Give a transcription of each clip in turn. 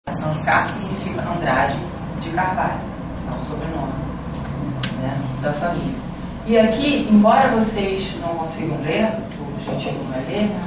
Ancar significa Andrade de Carvalho, é o sobrenome, né, da família. E aqui, embora vocês não consigam ler, o objetivo não é ler, né,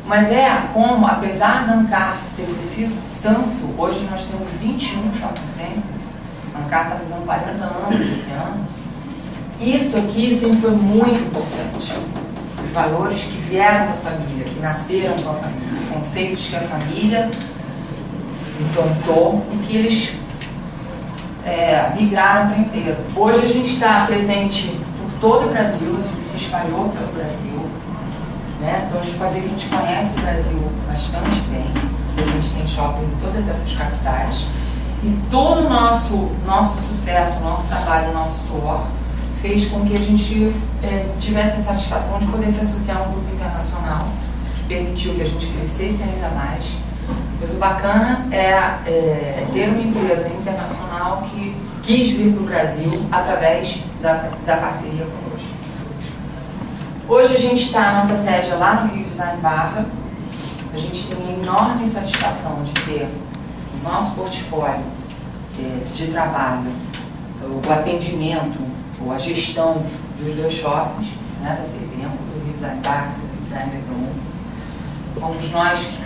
mas é como, apesar da Ancar ter crescido tanto, hoje nós temos 21 shopping centers, a Ancar está fazendo 40 anos esse ano. Isso aqui sempre foi muito importante. Os valores que vieram da família, que nasceram com a família, conceitos que a família implantou e que eles migraram para a empresa. Hoje a gente está presente por todo o Brasil, a gente se espalhou pelo Brasil, né? Então a gente pode dizer que a gente conhece o Brasil bastante bem, a gente tem shopping em todas essas capitais e todo o nosso sucesso, o nosso trabalho, o nosso suor fez com que a gente tivesse a satisfação de poder se associar a um grupo internacional, que permitiu que a gente crescesse ainda mais. Mas o bacana é ter uma empresa internacional que quis vir para o Brasil através da parceria conosco. Hoje a gente está, a nossa sede é lá no Rio Design Barra. A gente tem a enorme satisfação de ter o nosso portfólio de trabalho, o atendimento, ou a gestão dos dois shoppings, né, da Servenco, do Rio Design Barra, do Rio Design Leblon. Fomos nós que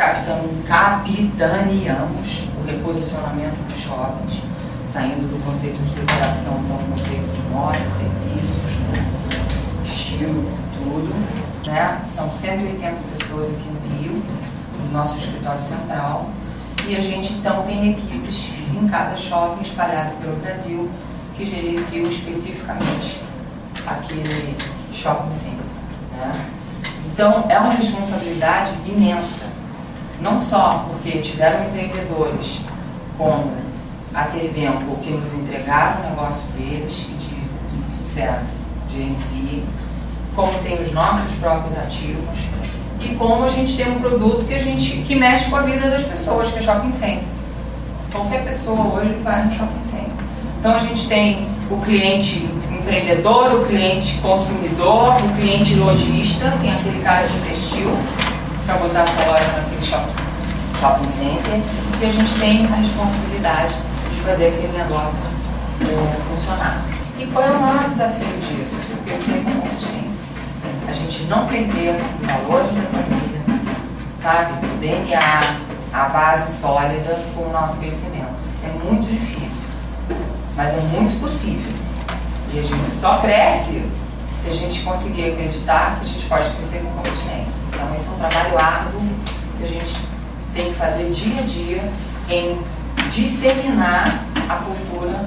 capitaneamos o reposicionamento dos shoppings, saindo do conceito de decoração para o conceito de moda, serviços, né, estilo, tudo. Né? São 180 pessoas aqui no Rio, no nosso escritório central, e a gente então tem equipes em cada shopping espalhado pelo Brasil que gerenciam especificamente aquele shopping center. Né? Então, é uma responsabilidade imensa, não só porque tiveram empreendedores como a Servenco que nos entregaram o negócio deles e disseram, gerenciem, como tem os nossos próprios ativos e como a gente tem um produto que mexe com a vida das pessoas, que é shopping center. Qualquer pessoa hoje vai no shopping center. Então, a gente tem o cliente empreendedor, o cliente consumidor, o cliente lojista, tem aquele cara que investiu para botar sua loja naquele shopping center, e a gente tem a responsabilidade de fazer aquele negócio funcionar. E qual é o maior desafio disso? Crescer com consistência. A gente não perder os valores da família, sabe? O DNA, a base sólida com o nosso crescimento. É muito difícil, mas é muito possível. E a gente só cresce se a gente conseguir acreditar que a gente pode crescer com consistência. Então esse é um trabalho árduo que a gente tem que fazer dia a dia em disseminar a cultura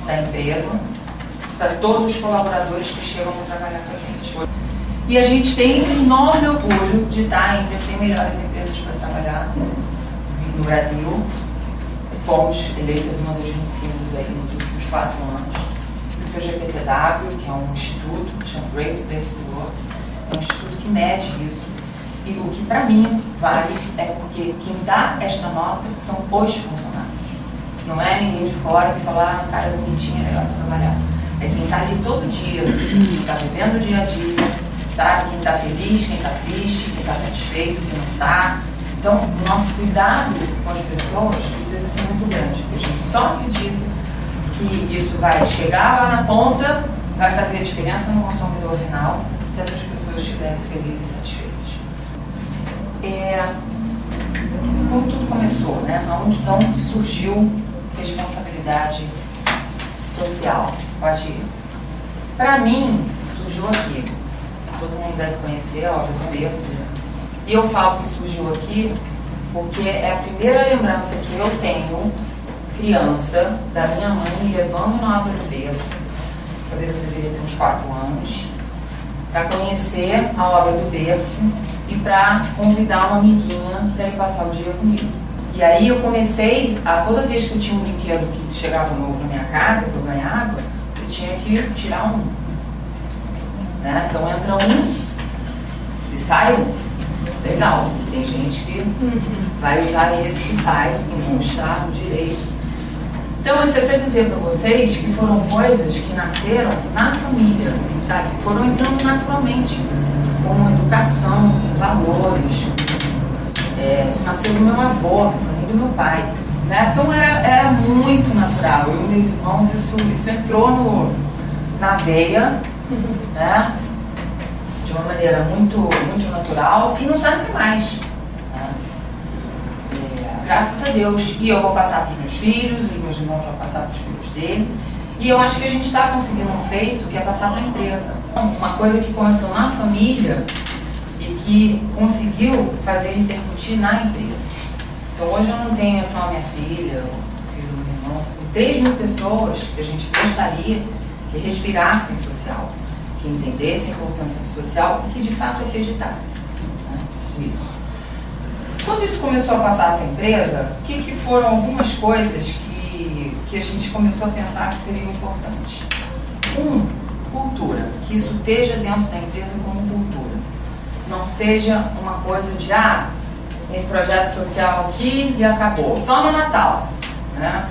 da empresa para todos os colaboradores que chegam para trabalhar com a gente. E a gente tem um enorme orgulho de estar entre as 100 melhores empresas para trabalhar no Brasil. Fomos eleitas uma das 25 aí nos últimos 4 anos. O GPTW, que é um instituto que chama Great Place to Work, é um instituto que mede isso. E o que para mim vale é porque quem dá esta nota são os funcionários. Não é ninguém de fora que fala, cara, bonitinho, é melhor para trabalhar. É quem está ali todo dia, que está vivendo o dia a dia, sabe? Quem está feliz, quem está triste, quem está satisfeito, quem não está. Então, o nosso cuidado com as pessoas precisa ser muito grande, porque a gente só acredita que isso vai chegar lá na ponta, vai fazer a diferença no consumidor final, se essas pessoas estiverem felizes e satisfeitas. Como tudo começou, né? Onde surgiu responsabilidade social? Pode ir. Para mim, surgiu aqui. Todo mundo deve conhecer, óbvio, do berço. E eu falo que surgiu aqui porque é a primeira lembrança que eu tenho, criança, da minha mãe me levando na obra do berço, talvez eu deveria ter uns 4 anos, para conhecer a obra do berço e para convidar uma amiguinha para ir passar o dia comigo. E aí eu comecei a, toda vez que eu tinha um brinquedo que chegava novo na minha casa, que eu ganhava, eu tinha que tirar um. Né? Então entra um e sai um. Legal, tem gente que vai usar esse que sai e não está no direito. Então isso é para dizer para vocês que foram coisas que nasceram na família, sabe? Foram entrando naturalmente, como educação, valores. Isso nasceu do meu avô, do meu pai. né? Então era muito natural. Eu e meus irmãos, isso entrou na veia, né? De uma maneira muito natural e não sai nunca mais. Né? Graças a Deus. E eu vou passar para os meus filhos, os meus irmãos vão passar para os filhos dele. E eu acho que a gente está conseguindo um feito que é passar para a empresa. Uma coisa que começou na família e que conseguiu fazer repercutir na empresa. Então hoje eu não tenho só a minha filha, o filho do meu irmão, 3.000 pessoas que a gente gostaria que respirassem social, que entendessem a importância do social e que de fato acreditassem, né, nisso. Quando isso começou a passar para a empresa, o que foram algumas coisas que a gente começou a pensar que seriam importantes? Cultura, que isso esteja dentro da empresa como cultura. Não seja uma coisa de, um projeto social aqui e acabou. Só no Natal, né?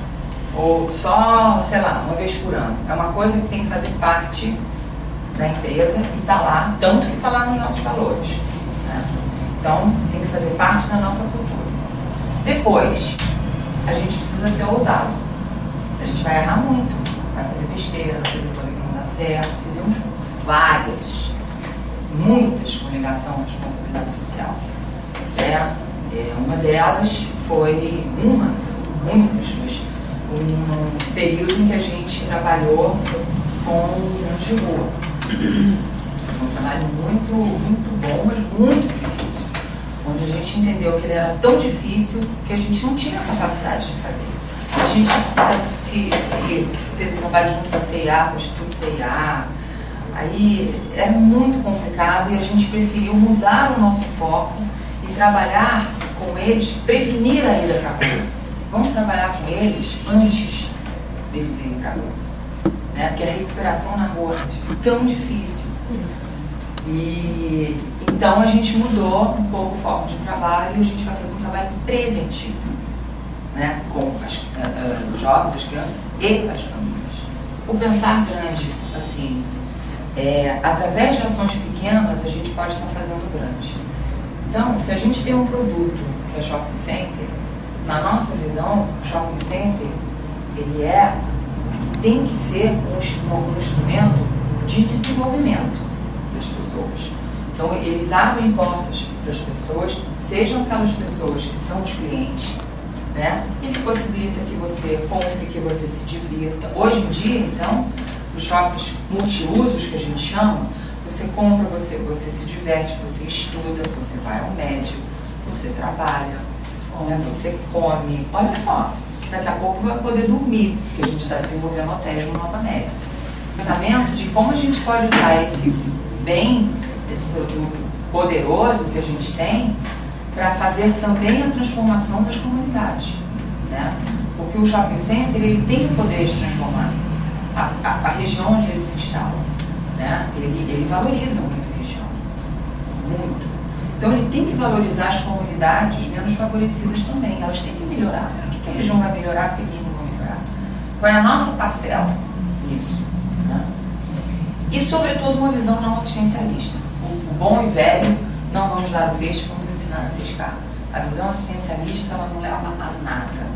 Ou só, sei lá, uma vez por ano. É uma coisa que tem que fazer parte da empresa e está lá, tanto que está lá nos nossos valores. Né? Então, tem que fazer parte da nossa cultura. Depois, a gente precisa ser ousado. A gente vai errar muito, vai fazer besteira, vai fazer coisa que não dá certo. Fizemos muitas com ligação à responsabilidade social. Uma delas foi muitas, mas um período em que a gente trabalhou com crianças de rua. Um trabalho muito bom, mas muito difícil. Onde a gente entendeu que ele era tão difícil que a gente não tinha capacidade de fazer. A gente se fez um trabalho junto com a CIA, com o Instituto CIA. Aí era muito complicado e a gente preferiu mudar o nosso foco e trabalhar com eles, prevenir a ida para a rua. Vamos trabalhar com eles antes deles irem para a rua. Né? Porque a recuperação na rua é tão difícil. E então a gente mudou um pouco o foco de trabalho e a gente vai fazer um trabalho preventivo, né? Com os jovens, as crianças e as famílias. O pensar grande, assim, através de ações pequenas a gente pode estar fazendo grande. Então, se a gente tem um produto que é shopping center, na nossa visão, o shopping center ele tem que ser um instrumento de desenvolvimento das pessoas. Então, eles abrem portas para as pessoas, sejam aquelas pessoas que são os clientes, né? Ele possibilita que você compre, que você se divirta. Hoje em dia, então, os shoppings multiusos que a gente chama, você compra, você se diverte, você estuda, você vai ao médico, você trabalha, né? Você come. Olha só, daqui a pouco vai poder dormir, porque a gente está desenvolvendo hotéis no Nova América. Pensamento de como a gente pode usar esse produto poderoso que a gente tem para fazer também a transformação das comunidades, né? Porque o shopping center ele tem o poder de transformar a região onde ele se instala, né? Ele valoriza muito a região, muito. Então ele tem que valorizar as comunidades menos favorecidas também, elas têm que melhorar. O que a região vai melhorar, o que a região não vai melhorar? Qual é a nossa parcela nisso? Né? E sobretudo uma visão não assistencialista. O bom e velho, não vamos dar o peixe, vamos ensinar a pescar. A visão assistencialista ela não leva a nada.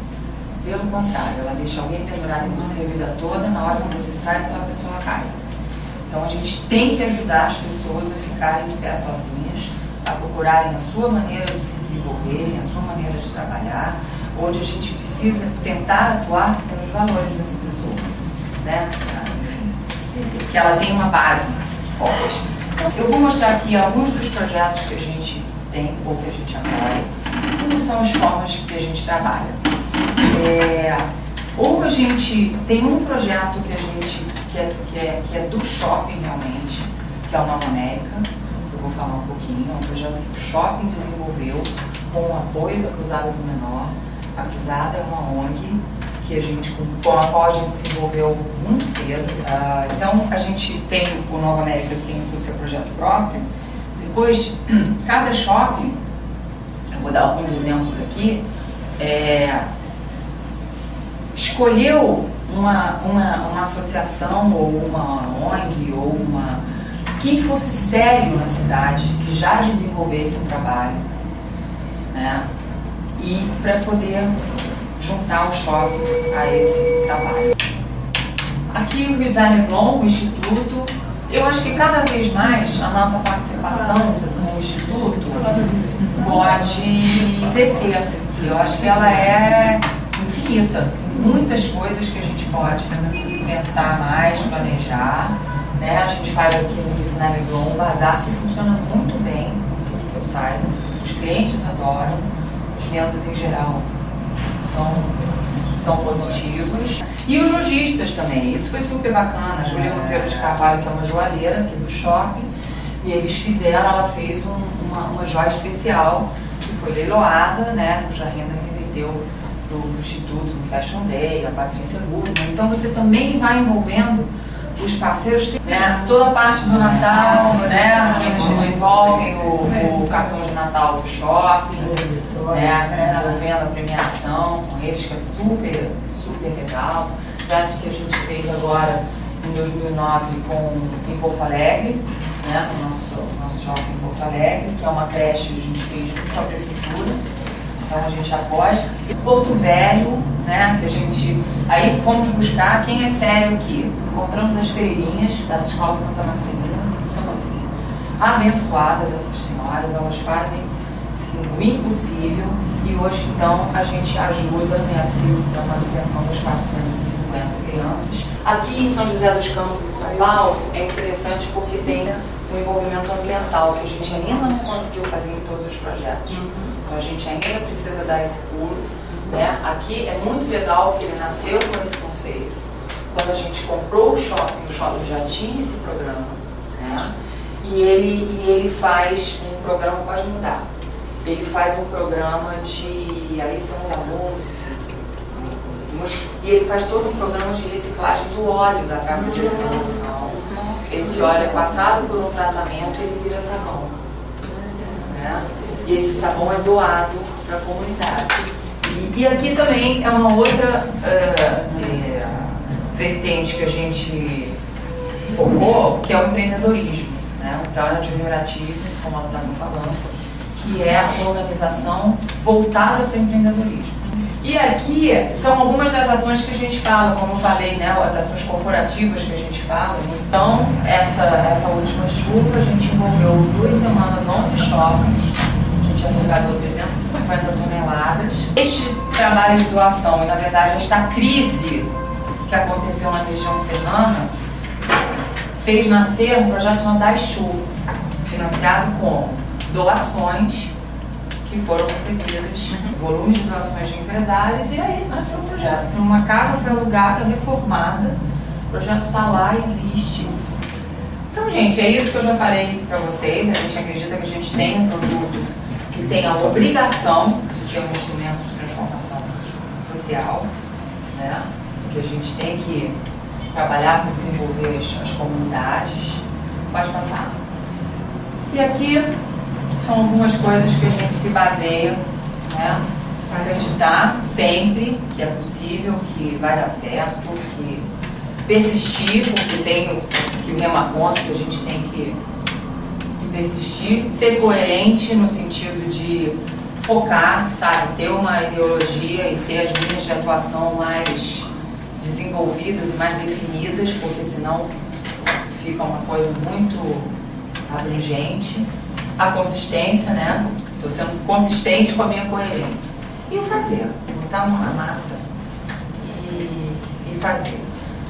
Pelo contrário, ela deixa alguém pendurado em você a vida toda, na hora que você sai, aquela pessoa cai. Então a gente tem que ajudar as pessoas a ficarem de pé sozinhas, a procurarem a sua maneira de se desenvolverem, a sua maneira de trabalhar, onde a gente precisa tentar atuar nos valores dessa pessoa, né? Enfim, que ela tenha uma base forte. Então, eu vou mostrar aqui alguns dos projetos que a gente tem ou que a gente apoia, como são as formas que a gente trabalha. Ou a gente tem um projeto que a gente que é do shopping realmente, que é o Nova América, que eu vou falar um pouquinho. É um projeto que o shopping desenvolveu com o apoio da Cruzada do Menor. A Cruzada é uma ONG que a gente, com a qual a gente se envolveu muito cedo. Então a gente tem o Nova América que tem o seu projeto próprio. Depois, cada shopping, eu vou dar alguns exemplos aqui, escolheu uma associação ou uma ONG ou quem fosse sério na cidade, que já desenvolvesse um trabalho, né? E para poder juntar o shopping a esse trabalho. Aqui o Rio Design Leblon, o Instituto, eu acho que cada vez mais a nossa participação no Instituto pode crescer. Eu acho que ela é infinita. Tem muitas coisas que a gente pode pensar mais, planejar. Né? A gente faz aqui no Rio Design Leblon um bazar que funciona muito bem, tudo que eu saiba. Os clientes adoram, as vendas em geral são positivos. E os lojistas também, isso foi super bacana. A Júlia Monteiro de Carvalho, que é uma joalheira aqui do shopping, e eles fizeram, ela fez uma joia especial, que foi leiloada, né, cuja renda reverteu para o Instituto no Fashion Day, a Patrícia Gurman. Então você também vai envolvendo os parceiros, né, toda a parte do Natal, né, que eles desenvolvem o cartão de Natal do shopping, né, envolvendo a premiação com eles, que é super, super legal. Projeto que a gente fez agora em 2009 em Porto Alegre, né, no nosso shopping em Porto Alegre, que é uma creche que a gente fez junto com a prefeitura, então a gente apoia. E Porto Velho, né, que a gente... Aí fomos buscar quem é sério aqui, encontramos as freirinhas das escolas Santa Marcelina, que são assim, abençoadas essas senhoras, elas fazem assim, o impossível, e hoje então a gente ajuda na manutenção das 450 crianças. Aqui em São José dos Campos, em São Paulo, é interessante porque tem um envolvimento ambiental que a gente ainda não conseguiu fazer em todos os projetos. Então a gente ainda precisa dar esse pulo. Né? Aqui é muito legal que ele nasceu com esse conceito. Quando a gente comprou o shopping já tinha esse programa. Né? E ele faz um programa, pode mudar. Ele faz um programa de... Aí são os alunos, e ele faz todo um programa de reciclagem do óleo da praça de alimentação. Esse óleo é passado por um tratamento e ele vira sabão. Né? E esse sabão é doado para a comunidade. E aqui também é uma outra vertente que a gente focou, que é o empreendedorismo. Né? Um trabalho admirativo, como ela estava falando, que é a organização voltada para o empreendedorismo. E aqui são algumas das ações que a gente fala, como eu falei, né, as ações corporativas que a gente fala. Então, essa última chuva, a gente envolveu 2 semanas, 11 shoppings, a gente arrecadou 350 toneladas. Este trabalho de doação, e na verdade esta crise que aconteceu na região serrana, fez nascer um projeto Mandai Chu, financiado com doações que foram recebidas, volumes de doações de empresários, e aí nasceu o projeto. Uma casa foi alugada, reformada, o projeto está lá, existe. Então, gente, é isso que eu já falei para vocês. A gente acredita que a gente tem um produto que tem a obrigação de ser um instrumento de transformação social, né? Que a gente tem que trabalhar para desenvolver as comunidades. Pode passar. E aqui são algumas coisas que a gente se baseia, né? Acreditar sempre que é possível, que vai dar certo, que persistir, porque tem que remar conta, que a gente tem que persistir, ser coerente no sentido de focar, sabe, ter uma ideologia e ter as linhas de atuação mais desenvolvidas e mais definidas, porque senão fica uma coisa muito abrangente. A consistência, né? Estou sendo consistente com a minha coerência. E o fazer, botar a mão na massa e fazer.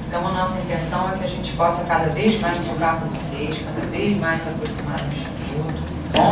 Então a nossa intenção é que a gente possa cada vez mais tocar com vocês, cada vez mais se aproximar do Instituto. Bom?